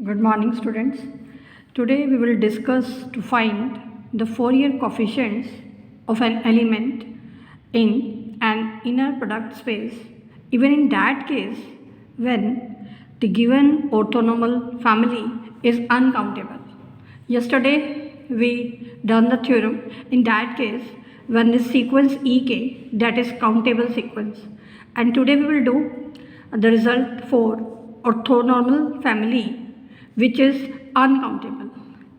Good morning, students. Today we will discuss to find the Fourier coefficients of an element in an inner product space, even in that case when the given orthonormal family is uncountable. Yesterday we done the theorem in that case when the sequence EK, that is countable sequence, and today we will do the result for orthonormal family which is uncountable.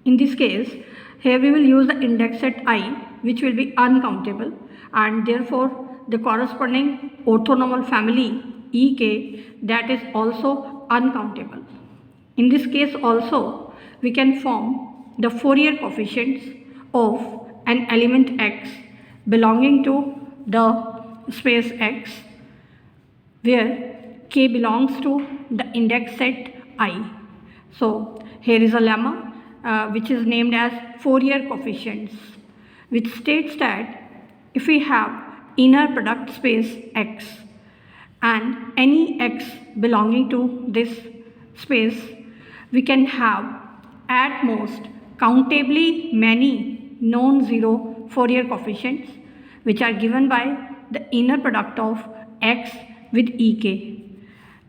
In this case, here we will use the index set I, which will be uncountable, and therefore the corresponding orthonormal family EK, that is also uncountable. In this case also, we can form the Fourier coefficients of an element X belonging to the space X, where K belongs to the index set I. So here is a lemma which is named as Fourier coefficients, which states that if we have inner product space X and any X belonging to this space, we can have at most countably many non-zero Fourier coefficients which are given by the inner product of X with EK.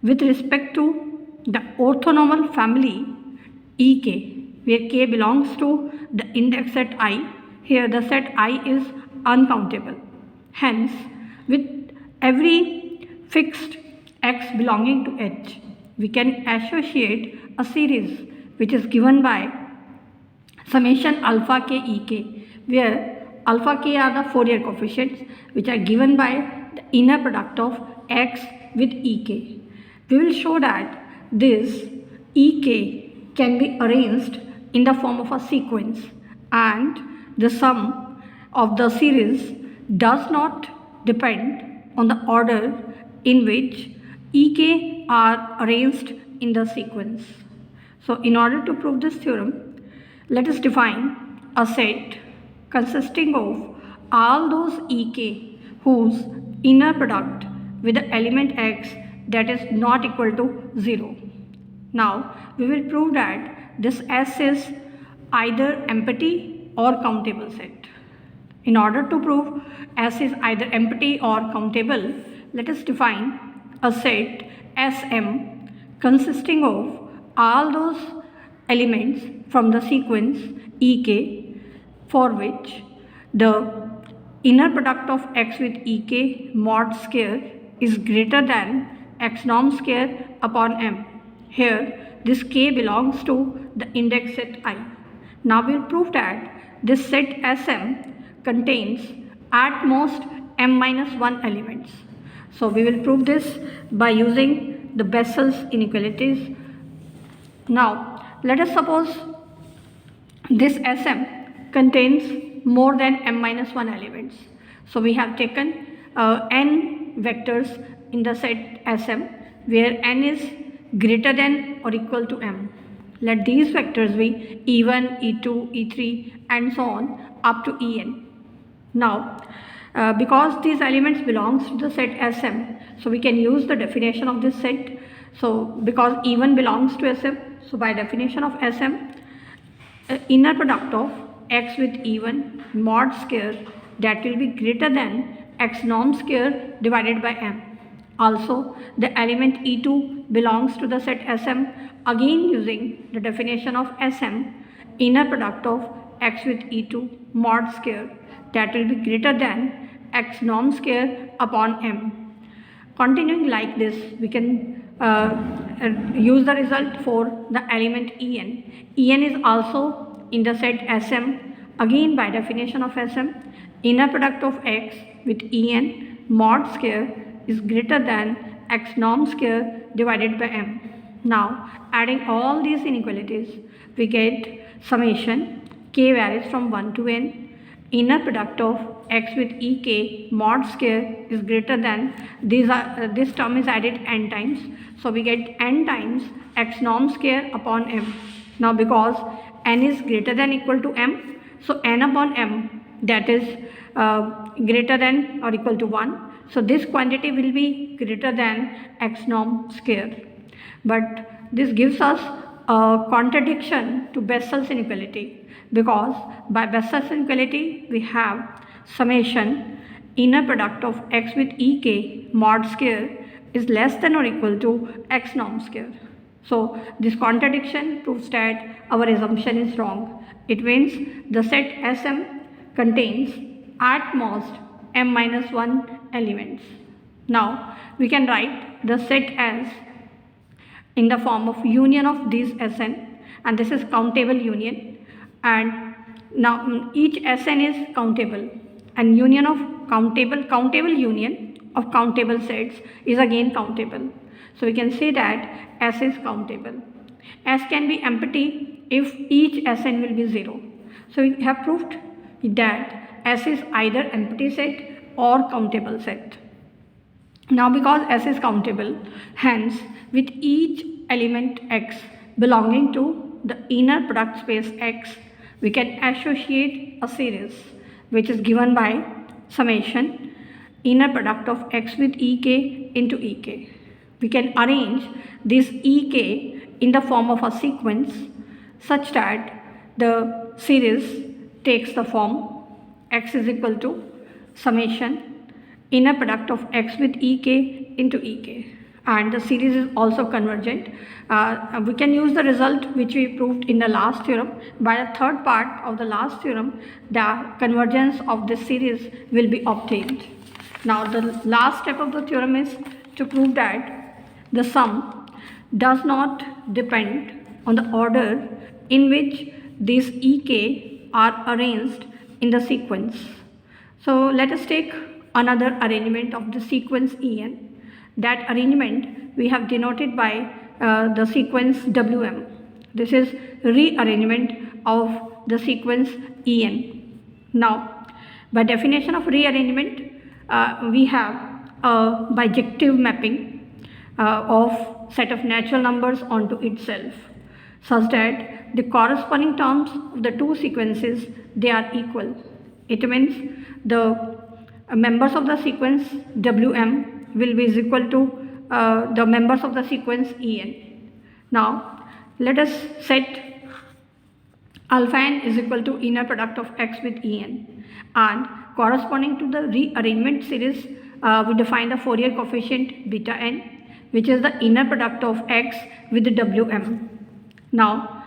With respect to the orthonormal family EK, where K belongs to the index set I, here the set I is uncountable. Hence, with every fixed X belonging to H, we can associate a series which is given by summation alpha k EK, where alpha k are the Fourier coefficients which are given by the inner product of X with EK. We will show that this EK can be arranged in the form of a sequence, and the sum of the series does not depend on the order in which EK are arranged in the sequence. So in order to prove this theorem, let us define a set consisting of all those EK whose inner product with the element X that is not equal to 0. Now we will prove that this S is either empty or countable set. In order to prove S is either empty or countable, let us define a set Sm consisting of all those elements from the sequence Ek for which the inner product of X with Ek mod square is greater than X norm square upon M. Here this K belongs to the index set I. Now we will prove that this set Sm contains at most m-1 elements. So we will prove this by using the Bessel's inequalities. Now let us suppose this Sm contains more than m-1 elements. So we have taken n vectors in the set Sm where n is greater than or equal to m. Let these vectors be e1, e2, e3 and so on up to en. Now because these elements belongs to the set Sm, so we can use the definition of this set. So because e1 belongs to Sm, so by definition of Sm, inner product of X with e1 mod square that will be greater than X norm square divided by m. Also the element e2 belongs to the set Sm, again using the definition of Sm, inner product of X with e2 mod square that will be greater than X norm square upon m. Continuing like this, we can use the result for the element en. En is also in the set Sm, again by definition of Sm, inner product of X with en mod square is greater than X norm square divided by m. Now adding all these inequalities, we get summation k varies from 1 to n, inner product of X with Ek mod square is greater than, this term is added n times, so we get n times X norm square upon m. Now because n is greater than equal to m, so n upon m, that is greater than or equal to 1. So this quantity will be greater than X norm square. But this gives us a contradiction to Bessel's inequality, because by Bessel's inequality we have summation inner product of x with ek mod square is less than or equal to x norm square. So this contradiction proves that our assumption is wrong. It means the set Sm contains at most m minus 1 elements. Now we can write the set as in the form of union of these Sn, and this is countable union, and now each Sn is countable, and union of countable union of countable sets is again countable. So we can say that S is countable. S can be empty if each Sn will be 0. So we have proved that S is either empty set or countable set. Now because S is countable, hence with each element x belonging to the inner product space X, we can associate a series which is given by summation inner product of x with ek into ek. We can arrange this ek in the form of a sequence such that the series takes the form x is equal to summation inner product of x with ek into ek, and the series is also convergent. We can use the result which we proved in the last theorem. By the third part of the last theorem, the convergence of this series will be obtained. Now the last step of the theorem is to prove that the sum does not depend on the order in which these ek are arranged in the sequence. So let us take another arrangement of the sequence En. That arrangement we have denoted by the sequence Wm. This is rearrangement of the sequence En. Now by definition of rearrangement, we have a bijective mapping of set of natural numbers onto itself, such that the corresponding terms of the two sequences, they are equal. It means the members of the sequence Wm will be equal to the members of the sequence En. Now let us set alpha n is equal to inner product of x with En, and corresponding to the rearrangement series, we define the Fourier coefficient beta n, which is the inner product of x with the Wm. Now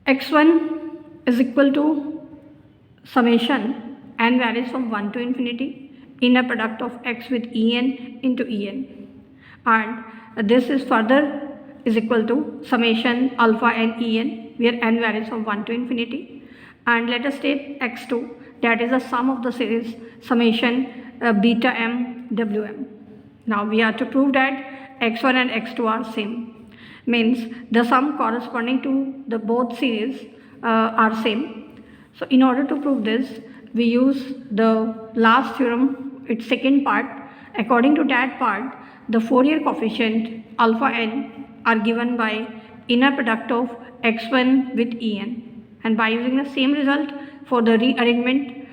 x1 is equal to summation n varies from 1 to infinity inner product of x with En into En, and this is further is equal to summation alpha n En, where n varies from 1 to infinity, and let us take x2, that is the sum of the series summation beta m Wm. Now we have to prove that x1 and x2 are same, means the sum corresponding to the both series are same. So in order to prove this, we use the last theorem, its second part. According to that part, the Fourier coefficient alpha n are given by inner product of x1 with En, and by using the same result for the rearrangement,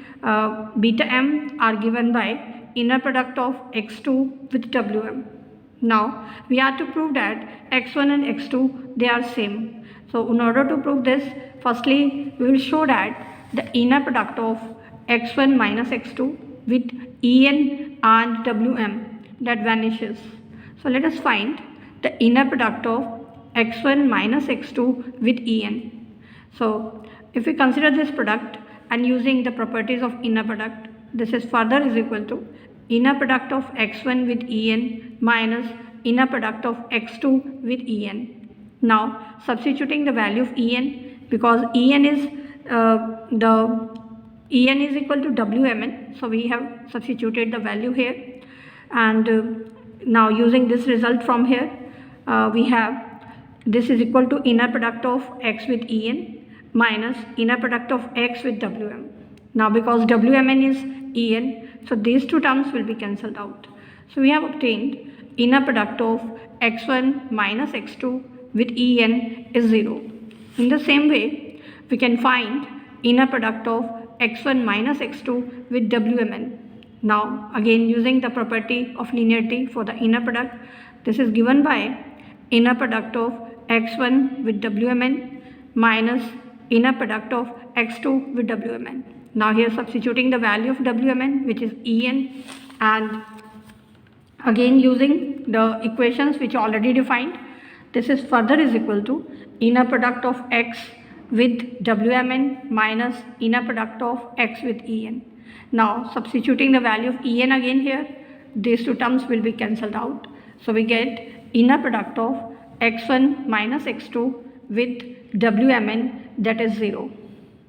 beta m are given by inner product of x2 with Wm. Now we have to prove that x1 and x2 they are same. So in order to prove this, firstly we will show that the inner product of x1 minus x2 with En and Wm, that vanishes. So let us find the inner product of x1 minus x2 with En. So if we consider this product and using the properties of inner product, this is further is equal to inner product of x1 with En minus inner product of x2 with En. Now substituting the value of En, because En is En is equal to Wmn, so we have substituted the value here, and now using this result from here, we have this is equal to inner product of x with En minus inner product of x with Wm. Now because Wmn is En, so these two terms will be cancelled out. So we have obtained inner product of x1 minus x2 with En is 0. In the same way, we can find inner product of x1 minus x2 with Wmn. Now again using the property of linearity for the inner product, this is given by inner product of x1 with Wmn minus inner product of x2 with Wmn. Now here substituting the value of Wmn, which is En, and again using the equations which already defined, this is further is equal to inner product of x with Wmn minus inner product of x with En. Now substituting the value of En again here, these two terms will be cancelled out. So we get inner product of x1 minus x2 with Wmn, that is 0.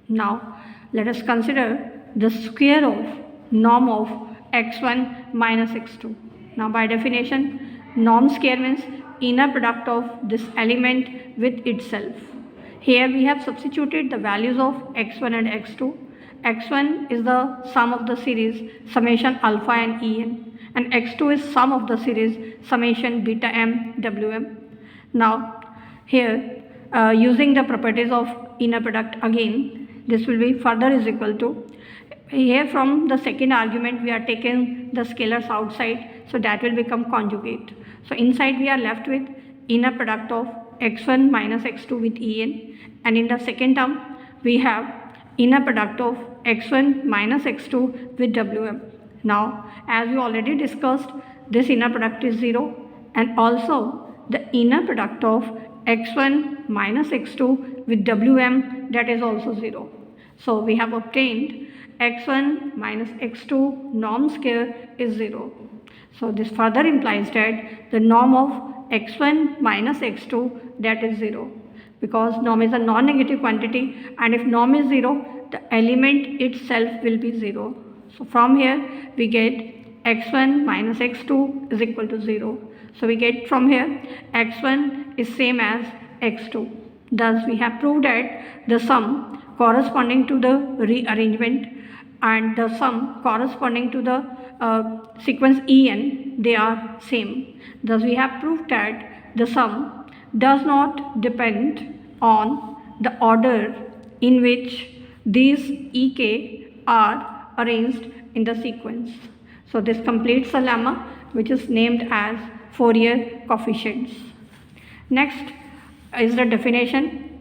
Now let us consider the square of norm of x1 minus x2. Now by definition, norm square means inner product of this element with itself. Here we have substituted the values of x1 and x2. x1 is the sum of the series summation alpha and En, and x2 is sum of the series summation beta m Wm. Now here using the properties of inner product again, this will be further is equal to, here from the second argument we are taking the scalars outside, so that will become conjugate. So inside we are left with inner product of x1 minus x2 with En, and in the second term we have inner product of x1 minus x2 with Wm. Now as we already discussed, this inner product is 0, and also the inner product of x1 minus x2 with Wm, that is also 0. So we have obtained x1 minus x2 norm square is 0. So this further implies that the norm of x1 minus x2, that is 0, because norm is a non-negative quantity, and if norm is 0, the element itself will be 0. So from here we get x1 minus x2 is equal to 0. So we get from here x1 is same as x2. Thus we have proved that the sum corresponding to the rearrangement and the sum corresponding to the sequence En, they are same. Thus we have proved that the sum does not depend on the order in which these Ek are arranged in the sequence. So this completes the lemma, which is named as Fourier coefficients. Next is the definition.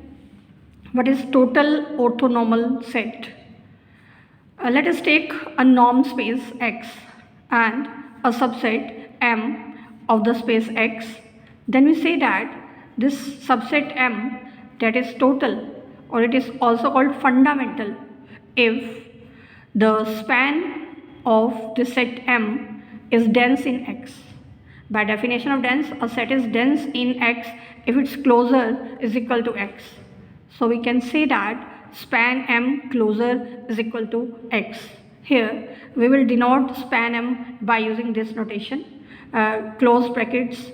What is total orthonormal set? Let us take a norm space X and a subset M of the space X. Then we say that this subset M, that is total, or it is also called fundamental, if the span of the set M is dense in X. By definition of dense, a set is dense in X if its closure is equal to X. So we can say that span M closure is equal to X. Here we will denote span M by using this notation, close brackets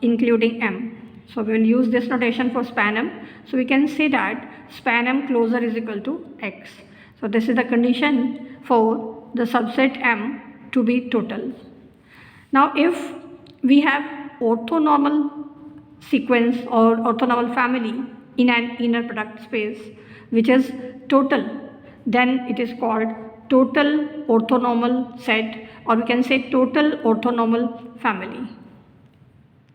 including M. So we will use this notation for span M. So we can say that span M closure is equal to X. So this is the condition for the subset M to be total. Now if we have orthonormal sequence or orthonormal family in an inner product space which is total, then it is called total orthonormal set, or we can say total orthonormal family.